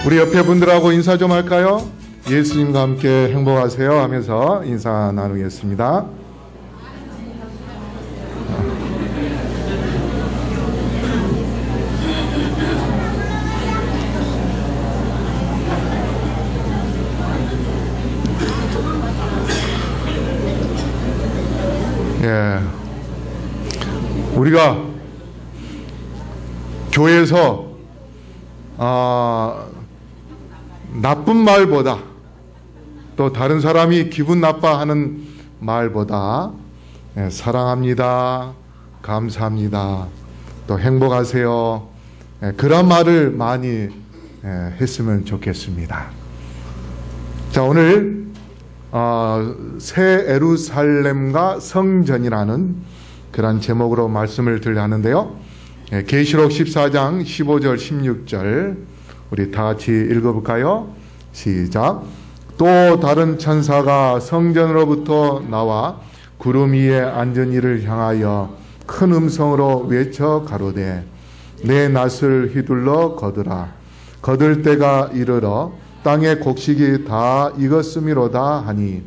우리 옆에 분들하고 인사 좀 할까요? 예수님과 함께 행복하세요 하면서 인사 나누겠습니다. 예, 우리가 교회에서 나쁜 말보다 또 다른 사람이 기분 나빠하는 말보다 사랑합니다, 감사합니다, 또 행복하세요, 그런 말을 많이 했으면 좋겠습니다. 자, 오늘 새 예루살렘과 성전이라는 그런 제목으로 말씀을 드려 하는데요, 계시록 14장 15절 16절 우리 다 같이 읽어볼까요? 시작. 또 다른 천사가 성전으로부터 나와 구름 위에 앉은 이를 향하여 큰 음성으로 외쳐 가로되 내 낫을 휘둘러 거두라. 거둘 때가 이르러 땅의 곡식이 다 익었음이로다 하니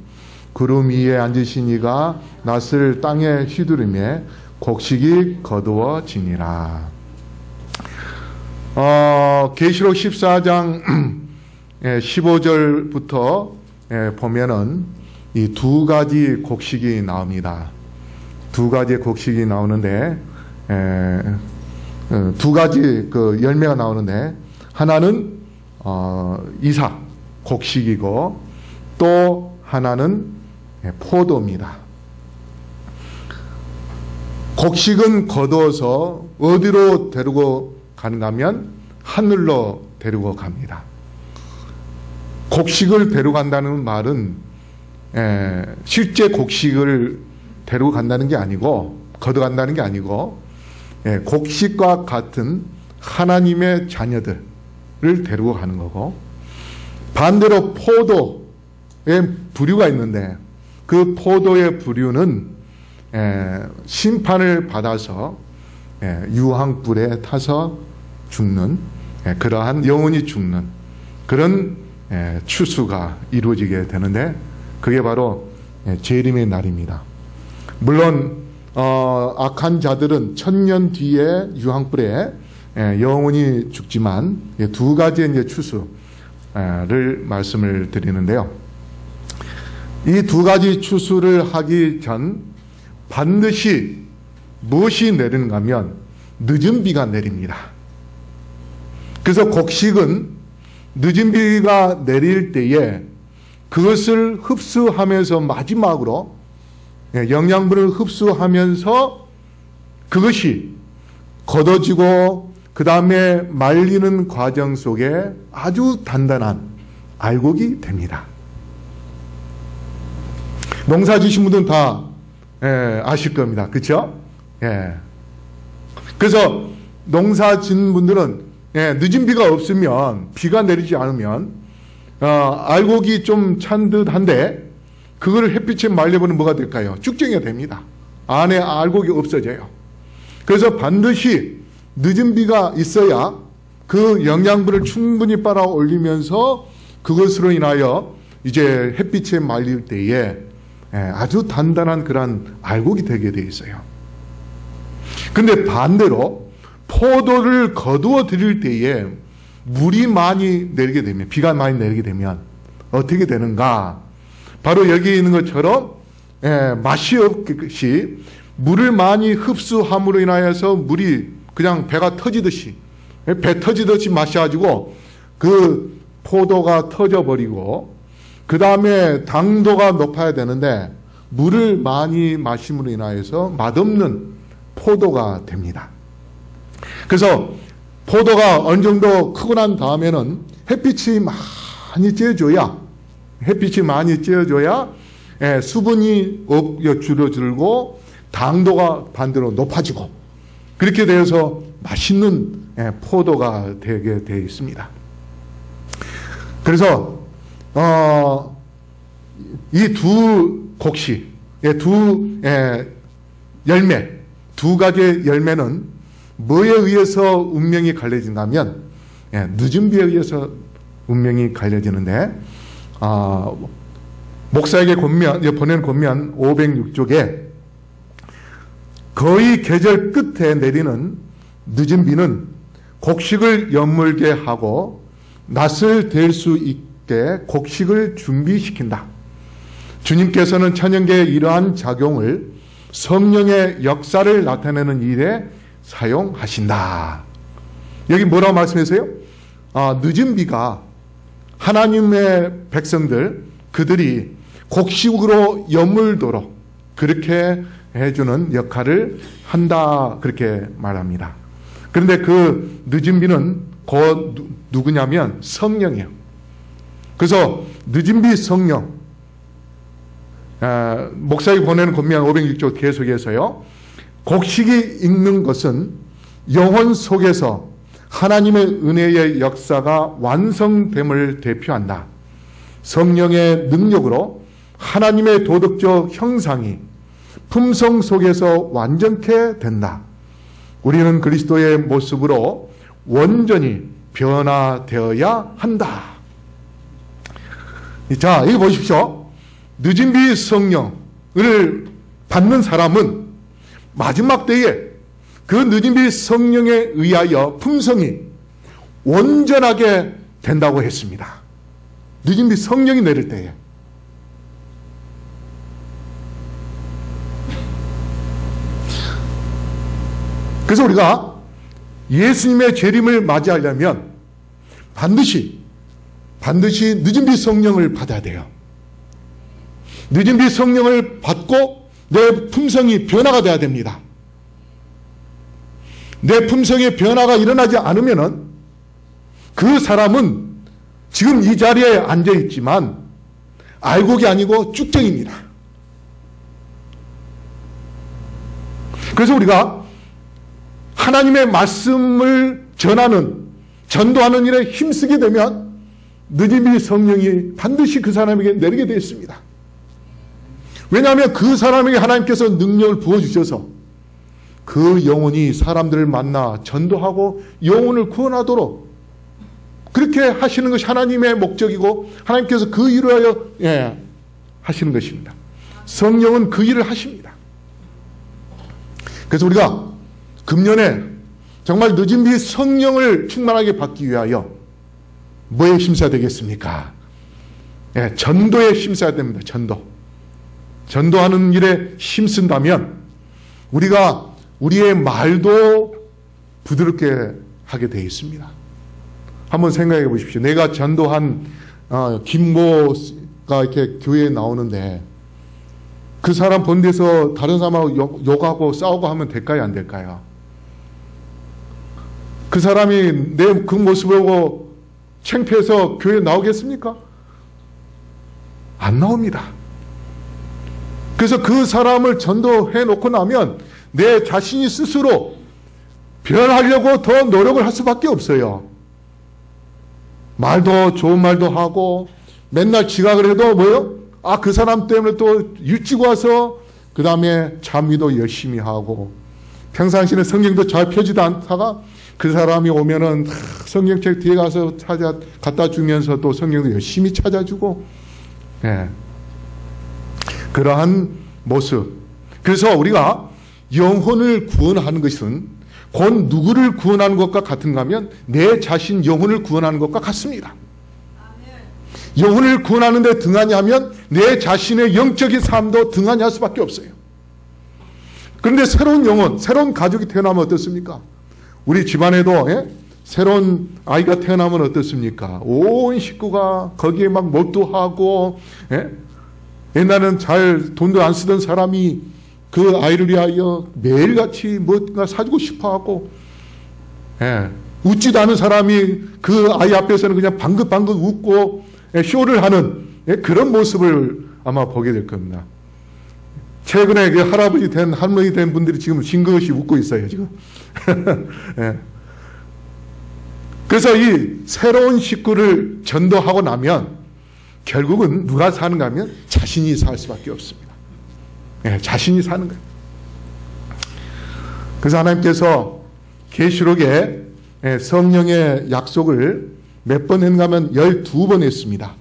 구름 위에 앉으신 이가 낫을 땅에 휘두르매 곡식이 거두어지니라. 계시록 14장 15절부터 보면은 이 두 가지 곡식이 나옵니다. 두 가지 곡식이 나오는데 두 가지 그 열매가 나오는데 하나는 이삭 곡식이고 또 하나는 포도입니다. 곡식은 거두어서 어디로 데리고 가는가 하면 하늘로 데리고 갑니다. 곡식을 데려간다는 말은 실제 곡식을 데리고 간다는 게 아니고 거둬간다는 게 아니고 곡식과 같은 하나님의 자녀들을 데리고 가는 거고, 반대로 포도에 부류가 있는데 그 포도의 부류는 심판을 받아서 유황불에 타서 죽는, 그러한 영원히 죽는 그런 추수가 이루어지게 되는데, 그게 바로 재림의 날입니다. 물론 악한 자들은 1000년 뒤에 유황불에 영원히 죽지만, 두 가지의 이제 추수를 말씀을 드리는데요. 이 두 가지 추수를 하기 전 반드시 무엇이 내리는가 하면 늦은 비가 내립니다. 그래서 곡식은 늦은 비가 내릴 때에 그것을 흡수하면서 마지막으로 영양분을 흡수하면서 그것이 걷어지고 그 다음에 말리는 과정 속에 아주 단단한 알곡이 됩니다. 농사 지신 분들은 다 아실 겁니다. 그렇죠? 그래서 농사 짓는 분들은 늦은 비가 없으면, 비가 내리지 않으면 알곡이 좀 찬 듯한데 그거를 햇빛에 말려보면 뭐가 될까요? 쭉정이가 됩니다. 안에 알곡이 없어져요. 그래서 반드시 늦은 비가 있어야 그 영양분을 충분히 빨아 올리면서 그것으로 인하여 이제 햇빛에 말릴 때에 아주 단단한 그런 알곡이 되게 되어 있어요. 근데 반대로 포도를 거두어 드릴 때에 물이 많이 내리게 되면, 비가 많이 내리게 되면 어떻게 되는가? 바로 여기 있는 것처럼 맛이 없이 물을 많이 흡수함으로 인하여서 물이 그냥 배가 터지듯이, 배 터지듯이 마셔가지고 그 포도가 터져버리고, 그 다음에 당도가 높아야 되는데 물을 많이 마심으로 인하여서 맛없는 포도가 됩니다. 그래서 포도가 어느 정도 크고 난 다음에는 햇빛이 많이 쬐어줘야 수분이 줄어들고 당도가 반대로 높아지고, 그렇게 되어서 맛있는 포도가 되게 되어 있습니다. 그래서 이 두 곡식, 두 열매, 두 가지의 열매는 뭐에 의해서 운명이 갈려진다면 늦은 비에 의해서 운명이 갈려지는데, 목사에게 보낸 권면 506쪽에 거의 계절 끝에 내리는 늦은 비는 곡식을 연물게 하고 낫을 댈 수 있게 곡식을 준비시킨다. 주님께서는 천연계의 이러한 작용을 성령의 역사를 나타내는 일에 사용하신다. 여기 뭐라고 말씀하세요? 늦은 비가 하나님의 백성들, 그들이 곡식으로 여물도록 그렇게 해주는 역할을 한다, 그렇게 말합니다. 그런데 그 늦은 비는 곧 누구냐면 성령이에요. 그래서 늦은 비 성령, 목사에게 보내는 권면 506쪽 계속해서요, 곡식이 익는 것은 영혼 속에서 하나님의 은혜의 역사가 완성됨을 대표한다. 성령의 능력으로 하나님의 도덕적 형상이 품성 속에서 완전케 된다. 우리는 그리스도의 모습으로 온전히 변화되어야 한다. 자, 여기 보십시오. 늦은 비 성령을 받는 사람은 마지막 때에 그 늦은 비 성령에 의하여 품성이 온전하게 된다고 했습니다. 늦은 비 성령이 내릴 때에. 그래서 우리가 예수님의 재림을 맞이하려면 반드시 늦은 비 성령을 받아야 돼요. 늦은 비 성령을 받고 내 품성이 변화가 돼야 됩니다. 내 품성의 변화가 일어나지 않으면은 그 사람은 지금 이 자리에 앉아 있지만 알곡이 아니고 쭉정입니다. 그래서 우리가 하나님의 말씀을 전도하는 일에 힘쓰게 되면 늦은 비 성령이 반드시 그 사람에게 내리게 되어 있습니다. 왜냐하면 그 사람에게 하나님께서 능력을 부어주셔서 그 영혼이 사람들을 만나 전도하고 영혼을 구원하도록 그렇게 하시는 것이 하나님의 목적이고 하나님께서 그 일을 하여 하시는 것입니다. 성령은 그 일을 하십니다. 그래서 우리가 금년에 정말 늦은 비 성령을 충만하게 받기 위하여 뭐에 힘써야 되겠습니까? 전도에 힘써야 됩니다. 전도하는 일에 힘쓴다면 우리가 우리의 말도 부드럽게 하게 되어 있습니다. 한번 생각해 보십시오. 내가 전도한 김모가 이렇게 교회에 나오는데 그 사람 본 데서 다른 사람하고 욕하고 싸우고 하면 될까요? 안 될까요? 그 사람이 내 그 모습을 보고 창피해서 교회에 나오겠습니까? 안 나옵니다. 그래서 그 사람을 전도해 놓고 나면 내 자신이 스스로 변하려고 더 노력을 할 수밖에 없어요. 말도 좋은 말도 하고 맨날 지각을 해도 뭐요? 그 사람 때문에 또 일찍 와서 그 다음에 잠위도 열심히 하고 평상시에는 성경도 잘 펴지도 않다가 그 사람이 오면은 성경책 뒤에 가서 갖다 주면서 또 성경도 열심히 찾아주고 그러한 모습. 그래서 우리가 영혼을 구원하는 것은 곧 누구를 구원하는 것과 같은가 하면 내 자신 영혼을 구원하는 것과 같습니다. 영혼을 구원하는 데 등한히 하면 내 자신의 영적인 삶도 등한히 할 수밖에 없어요. 그런데 새로운 영혼, 새로운 가족이 태어나면 어떻습니까? 우리 집안에도 새로운 아이가 태어나면 어떻습니까? 온 식구가 거기에 막 몰두하고 옛날에는 잘 돈도 안 쓰던 사람이 그 아이를 위하여 매일같이 뭔가 사주고 싶어하고 웃지도 않은 사람이 그 아이 앞에서는 그냥 방긋방긋 웃고 쇼를 하는 그런 모습을 아마 보게 될 겁니다. 최근에 그 할아버지 된 할머니 된 분들이 지금 징긋이 웃고 있어요 지금. 그래서 이 새로운 식구를 전도하고 나면 결국은 누가 사는가 하면 자신이 살 수밖에 없습니다. 자신이 사는 거예요. 그래서 하나님께서 계시록에 성령의 약속을 몇 번 했는가 하면 12번 했습니다.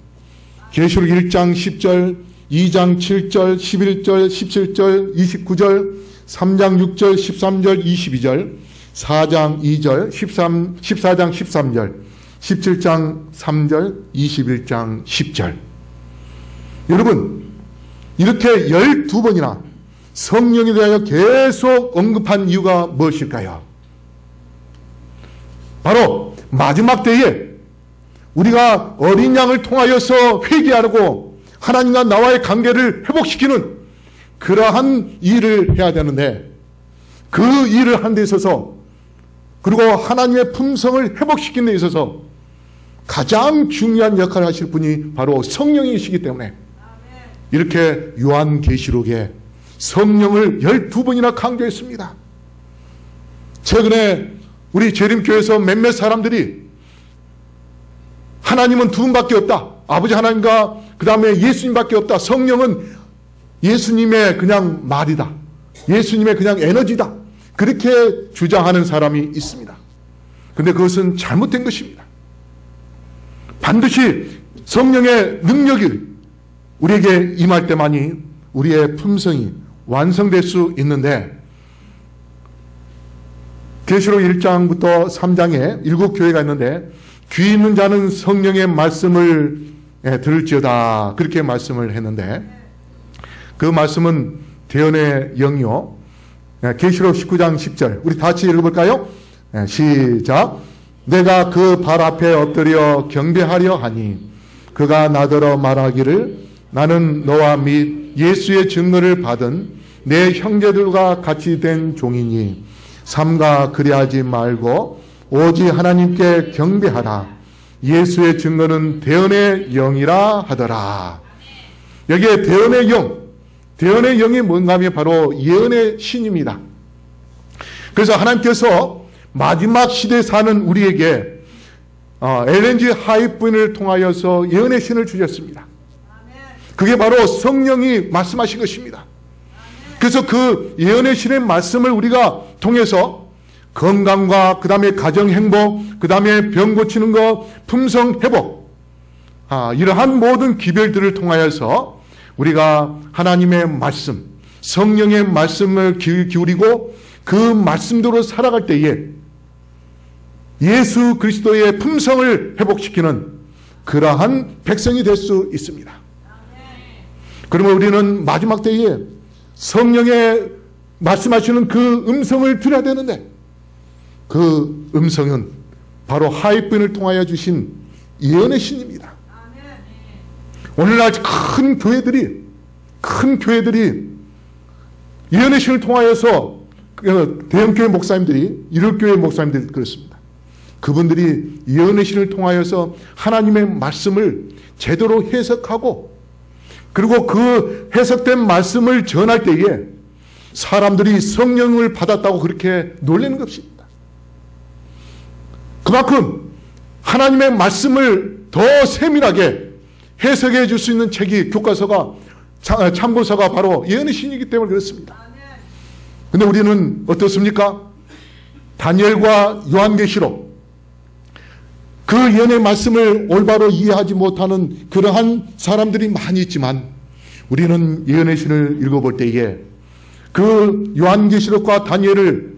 계시록 1장 10절, 2장 7절, 11절, 17절, 29절, 3장 6절, 13절, 22절, 4장 2절, 14장 13절, 17장 3절, 21장 10절. 여러분, 이렇게 12번이나 성령에 대하여 계속 언급한 이유가 무엇일까요? 바로 마지막 때에 우리가 어린 양을 통하여서 회개하고 하나님과 나와의 관계를 회복시키는 그러한 일을 해야 되는데 그 일을 하는 데 있어서 그리고 하나님의 품성을 회복시키는 데 있어서 가장 중요한 역할을 하실 분이 바로 성령이시기 때문에 이렇게 요한계시록에 성령을 12번이나 강조했습니다. 최근에 우리 재림교회에서 몇몇 사람들이 하나님은 두 분밖에 없다. 아버지 하나님과 그 다음에 예수님밖에 없다. 성령은 예수님의 그냥 말이다. 예수님의 그냥 에너지다. 그렇게 주장하는 사람이 있습니다. 그런데 그것은 잘못된 것입니다. 반드시 성령의 능력이 우리에게 임할 때만이 우리의 품성이 완성될 수 있는데 계시록 1장부터 3장에 7교회가 있는데 귀 있는 자는 성령의 말씀을 들을지어다 그렇게 말씀을 했는데 그 말씀은 대언의 영이요. 계시록 19장 10절 우리 다 같이 읽어볼까요? 시작. 내가 그 발 앞에 엎드려 경배하려 하니 그가 나더러 말하기를 나는 너와 및 예수의 증거를 받은 내 형제들과 같이 된 종이니 삼가 그리하지 말고 오직 하나님께 경배하라. 예수의 증거는 대언의 영이라 하더라. 여기에 대언의 영, 대언의 영이 뭔가 하면 바로 예언의 신입니다. 그래서 하나님께서 마지막 시대에 사는 우리에게 엘렌지 하이프인을 통하여서 예언의 신을 주셨습니다. 그게 바로 성령이 말씀하신 것입니다. 그래서 그 예언의 신의 말씀을 우리가 통해서 건강과 그 다음에 가정 행복, 그 다음에 병 고치는 것, 품성 회복, 이러한 모든 기별들을 통하여서 우리가 하나님의 말씀, 성령의 말씀을 기울이고 그 말씀대로 살아갈 때에 예수 그리스도의 품성을 회복시키는 그러한 백성이 될 수 있습니다. 그러면 우리는 마지막 때에 성령의 말씀하시는 그 음성을 들어야 되는데 그 음성은 바로 하이픈을 통하여 주신 예언의 신입니다. 오늘날 큰 교회들이 예언의 신을 통하여서 대형교회 목사님들이, 일요일교회 목사님들이 그렇습니다. 그분들이 예언의 신을 통하여서 하나님의 말씀을 제대로 해석하고 그리고 그 해석된 말씀을 전할 때에 사람들이 성령을 받았다고 그렇게 놀라는 것입니다. 그만큼 하나님의 말씀을 더 세밀하게 해석해 줄 수 있는 책이 교과서가 참고서가 바로 예언의 신이기 때문에 그렇습니다. 근데 우리는 어떻습니까? 다니엘과 요한계시록 그 예언의 말씀을 올바로 이해하지 못하는 그러한 사람들이 많이 있지만 우리는 예언의 신을 읽어볼 때에 그 요한계시록과 다니엘을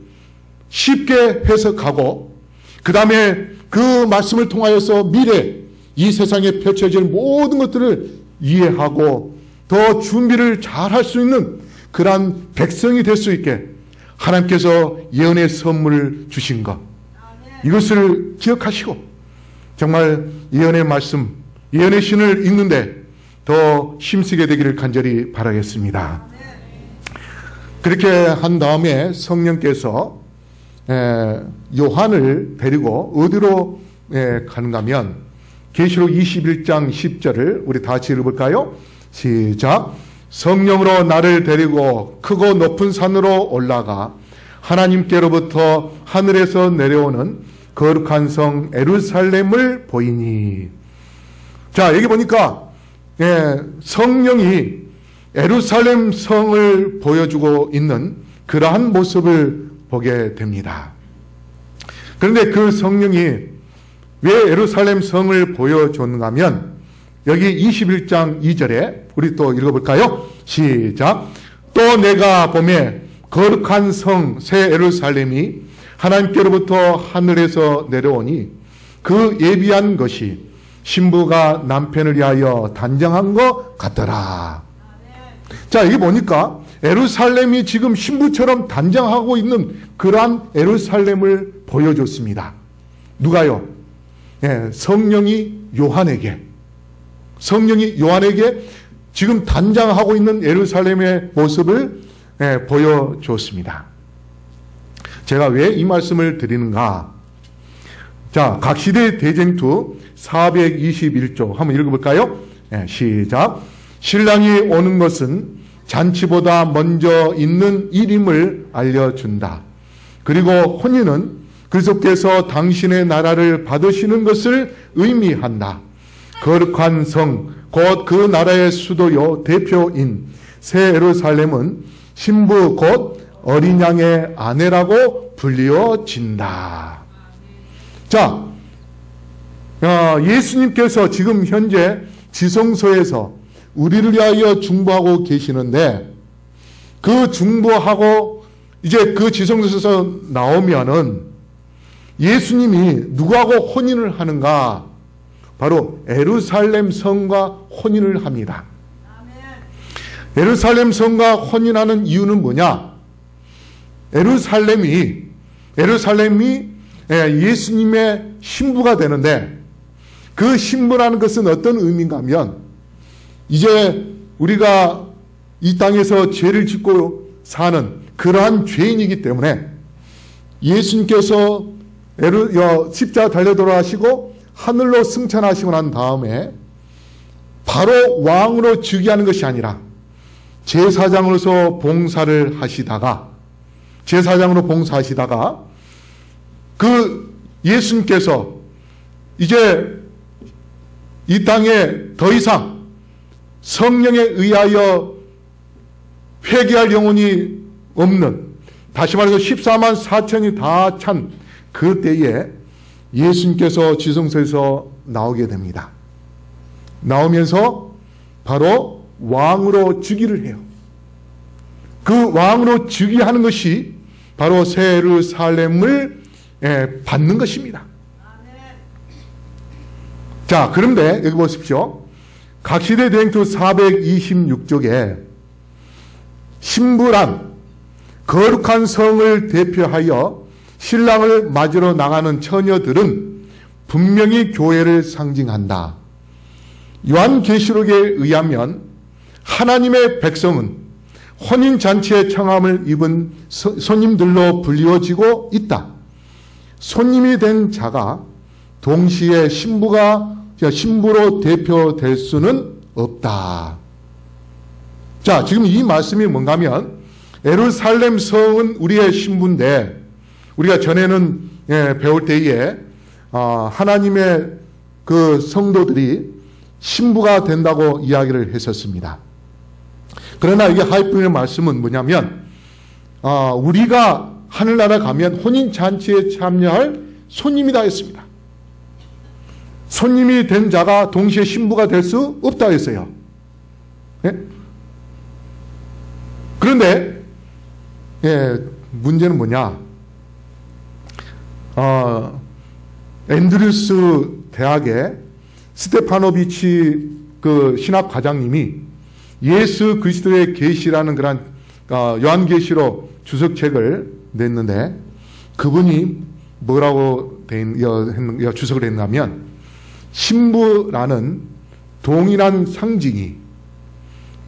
쉽게 해석하고 그 다음에 그 말씀을 통하여서 미래 이 세상에 펼쳐질 모든 것들을 이해하고 더 준비를 잘 할 수 있는 그러한 백성이 될 수 있게 하나님께서 예언의 선물을 주신 것, 이것을 기억하시고 정말 예언의 말씀, 예언의 신을 읽는데 더 힘쓰게 되기를 간절히 바라겠습니다. 그렇게 한 다음에 성령께서 요한을 데리고 어디로 가는가 하면 계시록 21장 10절을 우리 다 같이 읽어볼까요? 시작. 성령으로 나를 데리고 크고 높은 산으로 올라가 하나님께로부터 하늘에서 내려오는 거룩한 성 예루살렘을 보이니. 자, 여기 보니까 성령이 예루살렘 성을 보여주고 있는 그러한 모습을 보게 됩니다. 그런데 그 성령이 왜 예루살렘 성을 보여줬는가 하면 여기 21장 2절에 우리 또 읽어볼까요? 시작. 또 내가 보매 거룩한 성 새 예루살렘이 하나님께로부터 하늘에서 내려오니 그 예비한 것이 신부가 남편을 위하여 단장한 것 같더라. 자, 여기 보니까 예루살렘이 지금 신부처럼 단장하고 있는 그러한 예루살렘을 보여줬습니다. 누가요? 성령이 요한에게 지금 단장하고 있는 예루살렘의 모습을 보여줬습니다. 제가 왜 이 말씀을 드리는가? 자, 각 시대 대쟁투 421조 한번 읽어볼까요? 시작. 신랑이 오는 것은 잔치보다 먼저 있는 일임을 알려준다. 그리고 혼인은 그리스도께서 당신의 나라를 받으시는 것을 의미한다. 거룩한 성, 곧 그 나라의 수도요 대표인 새 예루살렘은 신부 곧 어린 양의 아내라고 불리어진다. 자, 예수님께서 지금 현재 지성소에서 우리를 위하여 중보하고 계시는데 그 중보하고 이제 그 지성소에서 나오면은 예수님이 누구하고 혼인을 하는가? 바로 예루살렘 성과 혼인을 합니다. 예루살렘 성과 혼인하는 이유는 뭐냐? 예루살렘이 예수님의 신부가 되는데 그 신부라는 것은 어떤 의미인가 하면 이제 우리가 이 땅에서 죄를 짓고 사는 그러한 죄인이기 때문에 예수님께서 십자가 달려 돌아가시고 하늘로 승천하시고 난 다음에 바로 왕으로 즉위하는 것이 아니라 제사장으로서 봉사를 하시다가 그 예수님께서 이제 이 땅에 더 이상 성령에 의하여 회개할 영혼이 없는, 다시 말해서 14만 4천이 다 찬 그때에 예수님께서 지성소에서 나오게 됩니다. 나오면서 바로 왕으로 즉위를 해요. 그 왕으로 즉위하는 것이 바로 새 예루살렘을 받는 것입니다. 자, 그런데 여기 보십시오. 각시대 대행투 426쪽에 신부란 거룩한 성을 대표하여 신랑을 맞으러 나가는 처녀들은 분명히 교회를 상징한다. 요한계시록에 의하면 하나님의 백성은 혼인잔치의 청함을 입은 손님들로 불리워지고 있다. 손님이 된 자가 동시에 신부로 대표될 수는 없다. 자, 지금 이 말씀이 뭔가 하면 예루살렘 성은 우리의 신부인데, 우리가 전에는 배울 때에 하나님의 그 성도들이 신부가 된다고 이야기를 했었습니다. 그러나 이게 하이프의 말씀은 뭐냐면 우리가 하늘나라 가면 혼인잔치에 참여할 손님이다 했습니다. 손님이 된 자가 동시에 신부가 될 수 없다 했어요. 그런데 문제는 뭐냐? 앤드루스 대학의 스테파노비치 그 신학 과장님이 예수 그리스도의 계시라는 그런 요한계시록 주석책을 냈는데, 그분이 뭐라고 주석을 했냐면, 신부라는 동일한 상징이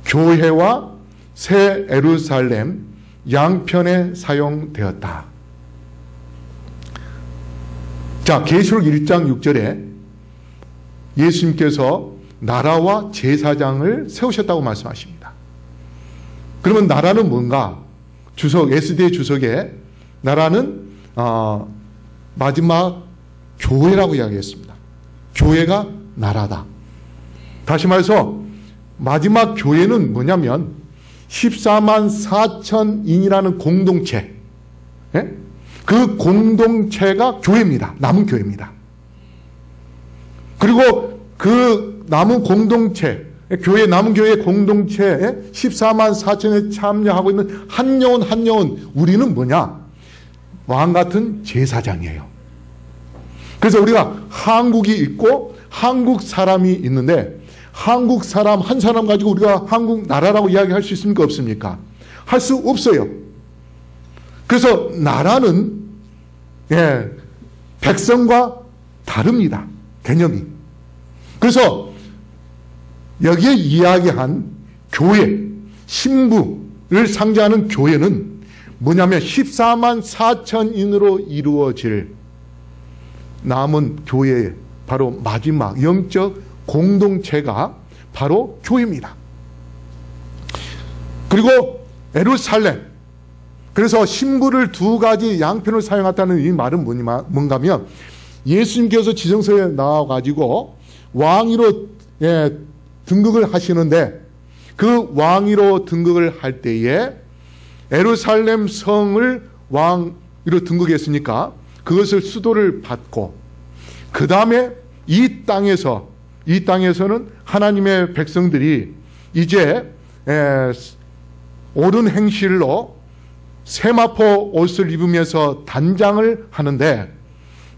교회와 새 예루살렘 양편에 사용되었다. 자, 계시록 1장 6절에 예수님께서 나라와 제사장을 세우셨다고 말씀하십니다. 그러면 나라는 뭔가? SD의 주석에 나라는 마지막 교회라고 이야기했습니다. 교회가 나라다. 다시 말해서 마지막 교회는 뭐냐면 14만 4천인이라는 공동체, 그 공동체가 교회입니다. 남은 교회입니다. 그리고 그 남은 공동체, 남은 교회 공동체에 14만 4천에 참여하고 있는 한 영혼 우리는 뭐냐? 왕 같은 제사장이에요. 그래서 우리가 한국이 있고 한국 사람이 있는데, 한국 사람 한 사람 가지고 우리가 한국 나라라고 이야기할 수 있습니까? 없습니까? 할 수 없어요. 그래서 나라는 백성과 다릅니다. 개념이. 그래서 여기에 이야기한 교회, 신부를 상징하는 교회는 뭐냐면 14만 4천인으로 이루어질 남은 교회의 바로 마지막 영적 공동체가 바로 교회입니다. 그리고 예루살렘, 그래서 신부를 두 가지 양편을 사용했다는 이 말은 뭔가 하면, 예수님께서 지성소에 나와가지고 왕위로 등극을 하시는데, 그 왕위로 등극을 할 때에 예루살렘 성을 왕위로 등극했으니까 그것을 수도를 받고, 그 다음에 이 땅에서는 하나님의 백성들이 이제 옳은 행실로 세마포 옷을 입으면서 단장을 하는데,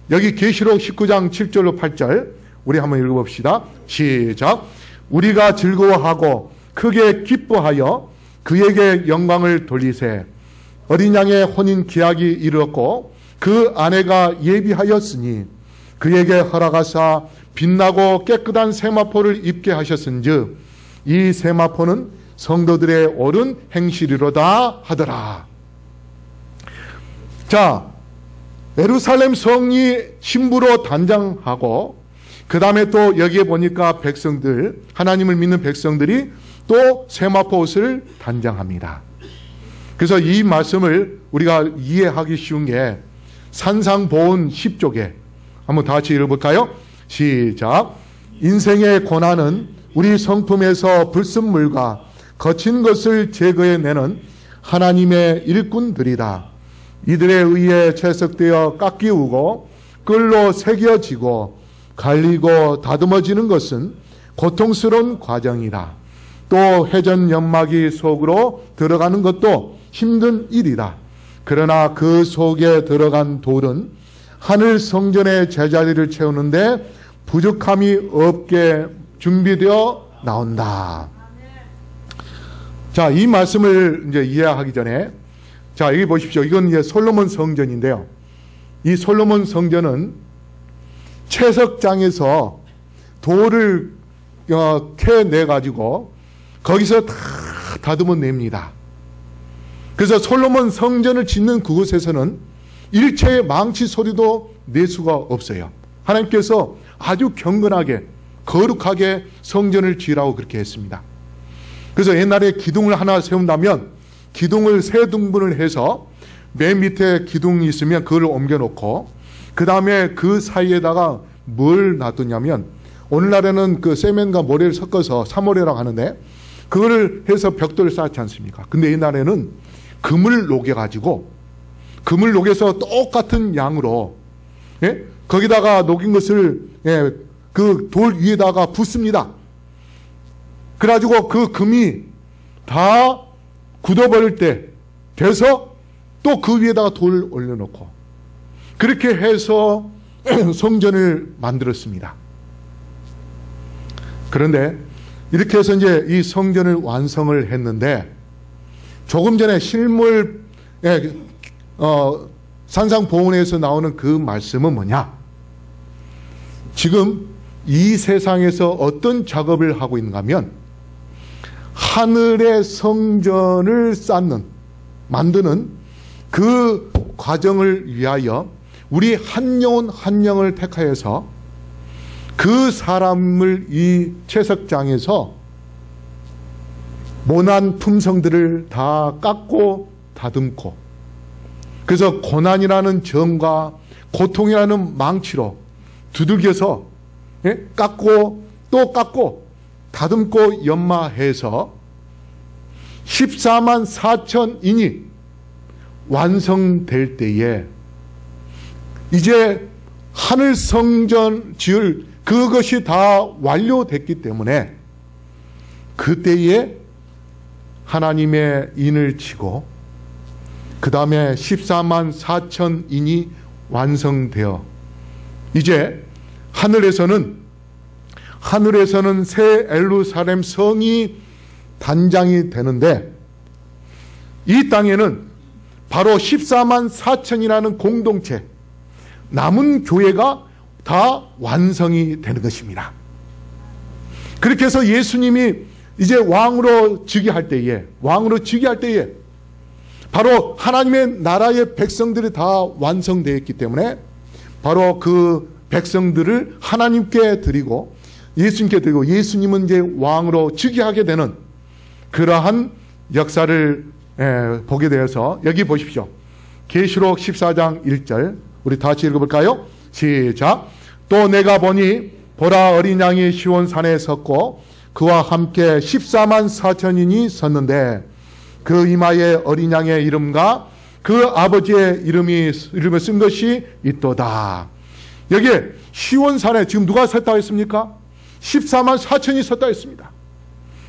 여기 계시록 19장 7절로 8절 우리 한번 읽어봅시다. 시작. 우리가 즐거워하고 크게 기뻐하여 그에게 영광을 돌리세. 어린 양의 혼인 기약이 이르렀고 그 아내가 예비하였으니 그에게 허락하사 빛나고 깨끗한 세마포를 입게 하셨은즉 이 세마포는 성도들의 옳은 행실이로다 하더라. 자, 예루살렘 성이 신부로 단장하고, 그 다음에 또 여기에 보니까 백성들, 하나님을 믿는 백성들이 또 세마포 옷을 단장합니다. 그래서 이 말씀을 우리가 이해하기 쉬운 게 산상보훈 10쪽에 한번 다 같이 읽어볼까요? 시작. 인생의 고난은 우리 성품에서 불순물과 거친 것을 제거해내는 하나님의 일꾼들이다. 이들에 의해 채석되어 깎이우고 끌로 새겨지고 갈리고 다듬어지는 것은 고통스러운 과정이다. 또 회전 연막이 속으로 들어가는 것도 힘든 일이다. 그러나 그 속에 들어간 돌은 하늘 성전의 제자리를 채우는데 부족함이 없게 준비되어 나온다. 자, 이 말씀을 이제 이해하기 전에, 자, 여기 보십시오. 이건 이제 솔로몬 성전인데요. 이 솔로몬 성전은 채석장에서 돌을 캐내가지고 거기서 다 다듬어 냅니다. 그래서 솔로몬 성전을 짓는 그곳에서는 일체의 망치 소리도 낼 수가 없어요. 하나님께서 아주 경건하게 거룩하게 성전을 지으라고 그렇게 했습니다. 그래서 옛날에 기둥을 하나 세운다면 기둥을 세 등분을 해서 맨 밑에 기둥이 있으면 그걸 옮겨놓고 그 다음에 그 사이에다가 뭘 놔두냐면 오늘날에는 그 세면과 모래를 섞어서 사모래라고 하는데 그거를 해서 벽돌을 쌓지 않습니까? 근데 옛날에는 금을 녹여가지고 금을 녹여서 똑같은 양으로 거기다가 녹인 것을 그 돌 위에다가 붓습니다. 그래가지고 그 금이 다 굳어버릴 때 돼서 또 그 위에다가 돌을 올려놓고 그렇게 해서 성전을 만들었습니다. 그런데 이렇게 해서 이제 이 성전을 완성을 했는데 조금 전에 실물 산상보훈에서 나오는 그 말씀은 뭐냐? 지금 이 세상에서 어떤 작업을 하고 있는가 하면 하늘의 성전을 쌓는 만드는 그 과정을 위하여 우리 한 영혼 한 영을 택하여서 그 사람을 이 채석장에서 모난 품성들을 다 깎고 다듬고 그래서 고난이라는 점과 고통이라는 망치로 두들겨서 깎고 또 깎고 다듬고 연마해서 14만 4천인이 완성될 때에 이제 하늘 성전 지을 그것이 다 완료됐기 때문에 그때에 하나님의 인을 치고 그 다음에 14만 4천인이 완성되어 이제 하늘에서는 새 예루살렘 성이 단장이 되는데 이 땅에는 바로 14만 4천이라는 공동체 남은 교회가 다 완성이 되는 것입니다. 그렇게 해서 예수님이 이제 왕으로 즉위할 때에 바로 하나님의 나라의 백성들이 다 완성되었기 때문에 바로 그 백성들을 하나님께 드리고 예수님께 드리고 예수님은 이제 왕으로 즉위하게 되는 그러한 역사를 보게 되어서 여기 보십시오. 계시록 14장 1절 우리 다시 읽어볼까요? 시작. 또 내가 보니 보라 어린 양이 시온산에 섰고 그와 함께 14만 4천인이 섰는데 그 이마에 어린 양의 이름과 그 아버지의 이름을 쓴 것이 있도다. 여기에 시온산에 지금 누가 섰다 했습니까? 14만 4천이 섰다 했습니다.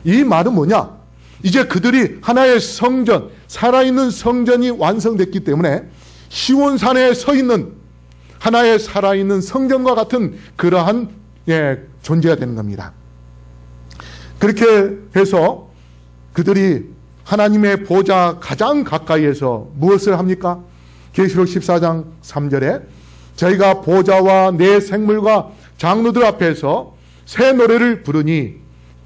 이 말은 뭐냐? 이제 그들이 하나의 성전, 살아있는 성전이 완성됐기 때문에 시온산에 서 있는 하나의 살아있는 성전과 같은 그러한 존재가 되는 겁니다. 그렇게 해서 그들이 하나님의 보좌 가장 가까이에서 무엇을 합니까? 계시록 14장 3절에 저희가 보좌와 내 생물과 장로들 앞에서 새 노래를 부르니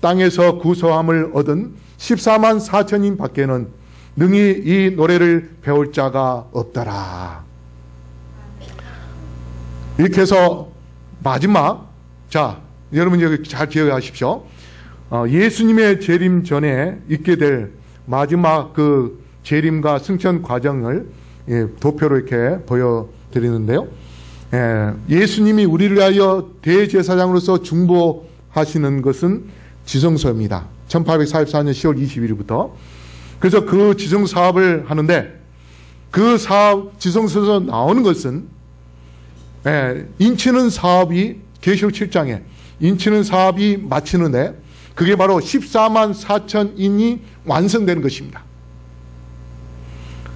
땅에서 구소함을 얻은 14만 4천인 밖에는 능히 이 노래를 배울 자가 없더라. 이렇게 해서 마지막 여러분 여기 잘 기억하십시오. 예수님의 재림 전에 있게 될 마지막 그 재림과 승천 과정을 도표로 이렇게 보여드리는데요. 예수님이 우리를 위하여 대제사장으로서 중보하시는 것은 지성소입니다. 1844년 10월 20일부터. 그래서 그 지성 사업을 하는데 그 사업 지성소에서 나오는 것은 인치는 사업이 계시록 7장에 인치는 사업이 마치는데 그게 바로 14만 4천인이 완성되는 것입니다.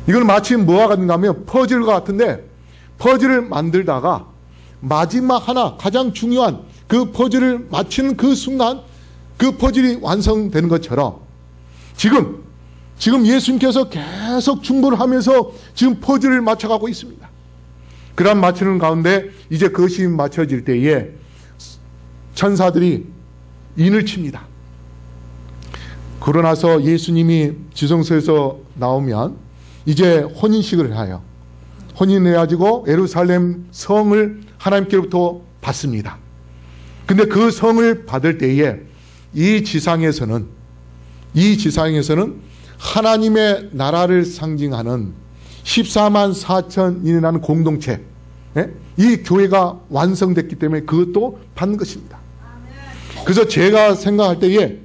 이건 마치 뭐와 같은가 하면 퍼즐과 같은데 퍼즐을 만들다가 마지막 하나 가장 중요한 그 퍼즐을 마치는 그 순간 그 퍼즐이 완성되는 것처럼 지금 예수님께서 계속 중보를 하면서 지금 퍼즐을 맞춰가고 있습니다. 그런 맞추는 가운데 이제 그것이 맞춰질 때에 천사들이 인을 칩니다. 그러나서 예수님이 지성소에서 나오면 이제 혼인식을 하여 혼인해가지고 예루살렘 성을 하나님께로부터 받습니다. 근데 그 성을 받을 때에 이 지상에서는 하나님의 나라를 상징하는 14만 4천인이라는 공동체, 이 교회가 완성됐기 때문에 그것도 받는 것입니다. 그래서 제가 생각할 때에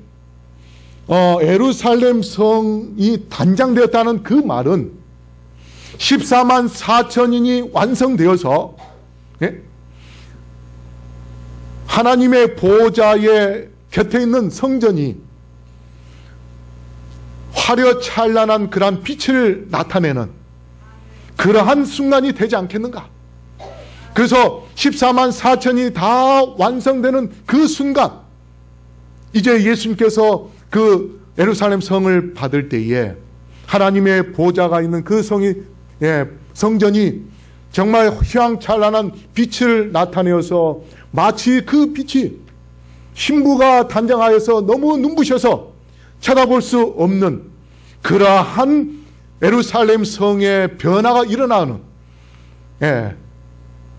예루살렘 성이 단장되었다는 그 말은 14만 4천인이 완성되어서 하나님의 보호자의 곁에 있는 성전이 화려찬란한 그러한 빛을 나타내는 그러한 순간이 되지 않겠는가. 그래서 14만 4천이 다 완성되는 그 순간 이제 예수님께서 그 예루살렘 성을 받을 때에 하나님의 보좌가 있는 그 성전이 정말 휘황찬란한 빛을 나타내어서 마치 그 빛이 신부가 단장하여서 너무 눈부셔서 쳐다볼 수 없는 그러한 예루살렘 성의 변화가 일어나는,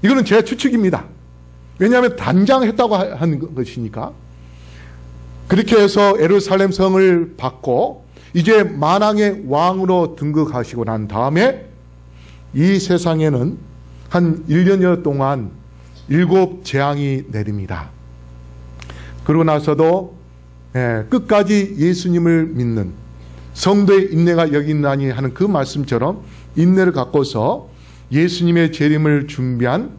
이거는 제 추측입니다. 왜냐하면 단장했다고 하는 것이니까. 그렇게 해서 예루살렘 성을 받고 이제 만왕의 왕으로 등극하시고 난 다음에 이 세상에는 한 1년여 동안 7 재앙이 내립니다. 그러고 나서도 끝까지 예수님을 믿는 성도의 인내가 여기 있나니 하는 그 말씀처럼 인내를 갖고서 예수님의 재림을 준비한,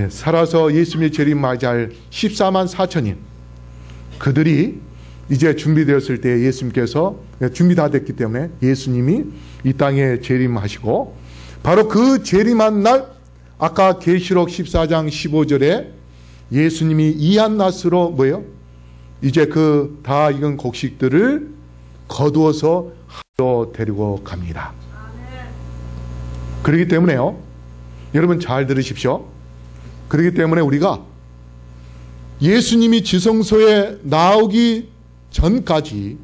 살아서 예수님의 재림 맞이할 14만 4천인 그들이 이제 준비되었을 때 예수님께서 준비 다 됐기 때문에 예수님이 이 땅에 재림하시고 바로 그 재림한 날 아까 계시록 14장 15절에 예수님이 이안낫으로 뭐예요? 이제 그 다 익은 곡식들을 거두어서 하로 데리고 갑니다. 그렇기 때문에요. 여러분 잘 들으십시오. 그렇기 때문에 우리가 예수님이 지성소에 나오기 전까지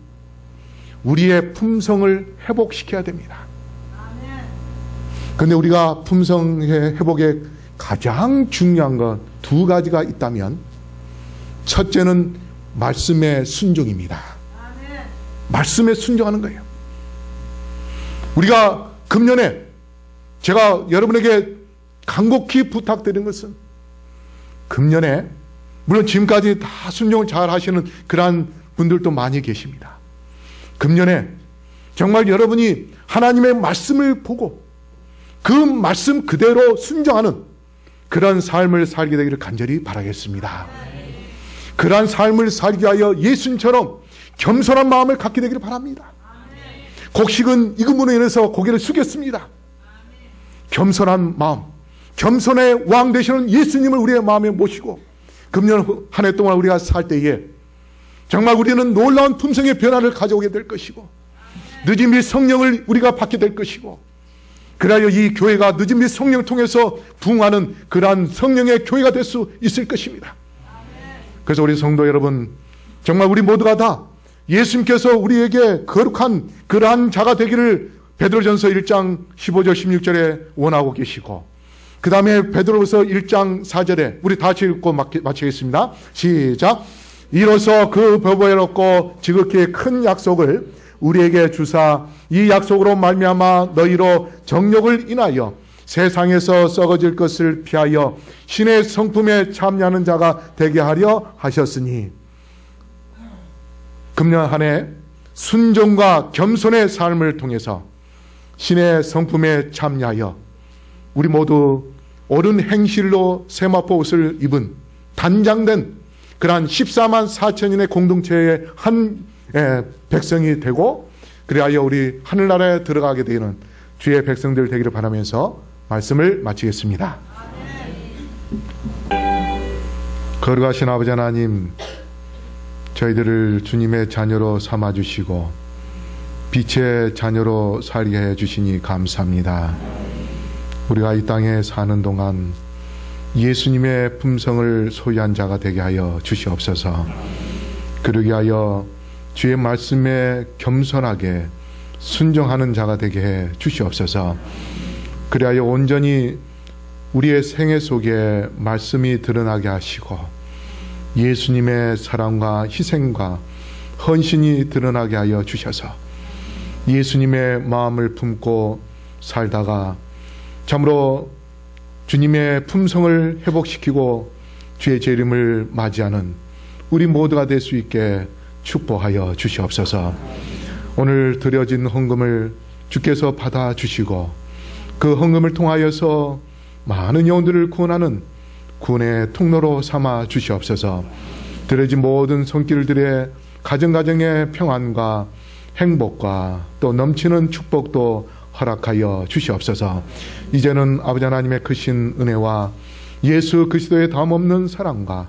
우리의 품성을 회복시켜야 됩니다. 그런데 우리가 품성의 회복에 가장 중요한 건 2가지가 있다면 첫째는 말씀의 순종입니다. 말씀에 순종하는 거예요. 우리가 금년에 제가 여러분에게 간곡히 부탁드린 것은 금년에 물론 지금까지 다 순종을 잘 하시는 그러한 분들도 많이 계십니다. 금년에 정말 여러분이 하나님의 말씀을 보고 그 말씀 그대로 순종하는 그런 삶을 살게 되기를 간절히 바라겠습니다. 그러한 삶을 살게 하여 예수님처럼 겸손한 마음을 갖게 되기를 바랍니다. 곡식은 익음으로 인해서 고개를 숙였습니다. 겸손한 마음, 겸손의 왕 되시는 예수님을 우리의 마음에 모시고 금년 한 해 동안 우리가 살 때에 정말 우리는 놀라운 품성의 변화를 가져오게 될 것이고 늦은 및 성령을 우리가 받게 될 것이고 그래야 이 교회가 늦은 및 성령을 통해서 부흥하는 그러한 성령의 교회가 될 수 있을 것입니다. 그래서 우리 성도 여러분 정말 우리 모두가 다 예수님께서 우리에게 거룩한 그러한 자가 되기를 베드로전서 1장 15절 16절에 원하고 계시고 그 다음에 베드로전서 1장 4절에 우리 다 같이 읽고 마치겠습니다. 시작. 이로써 그 보배롭고 지극히 큰 약속을 우리에게 주사 이 약속으로 말미암아 너희로 정욕을 인하여 세상에서 썩어질 것을 피하여 신의 성품에 참여하는 자가 되게 하려 하셨으니 금년 한 해 순종과 겸손의 삶을 통해서 신의 성품에 참여하여 우리 모두 옳은 행실로 세마포 옷을 입은 단장된 그러한 14만 4천인의 공동체의 한 백성이 되고, 그리하여 우리 하늘나라에 들어가게 되는 주의 백성들 되기를 바라면서 말씀을 마치겠습니다. 거룩하신 아버지 하나님, 저희들을 주님의 자녀로 삼아주시고 빛의 자녀로 살게 해주시니 감사합니다. 우리가 이 땅에 사는 동안 예수님의 품성을 소유한 자가 되게 하여 주시옵소서. 그러게 하여 주의 말씀에 겸손하게 순종하는 자가 되게 해 주시옵소서. 그리하여 온전히 우리의 생애 속에 말씀이 드러나게 하시고 예수님의 사랑과 희생과 헌신이 드러나게 하여 주셔서 예수님의 마음을 품고 살다가 참으로 주님의 품성을 회복시키고 주의 재림을 맞이하는 우리 모두가 될 수 있게 축복하여 주시옵소서. 오늘 드려진 헌금을 주께서 받아주시고 그 헌금을 통하여서 많은 영혼들을 구원하는 구원의 통로로 삼아 주시옵소서. 드려진 모든 손길들의 가정가정의 평안과 행복과 또 넘치는 축복도 허락하여 주시옵소서. 이제는 아버지 하나님의 크신 은혜와 예수 그리스도의 다음없는 사랑과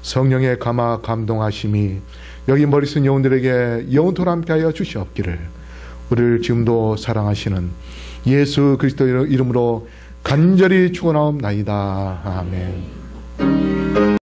성령의 감화 감동하심이 여기 머리 쓴 영혼들에게 영원토록 함께하여 주시옵기를 우리를 지금도 사랑하시는 예수 그리스도의 이름으로 간절히 축원하옵나이다. 아멘.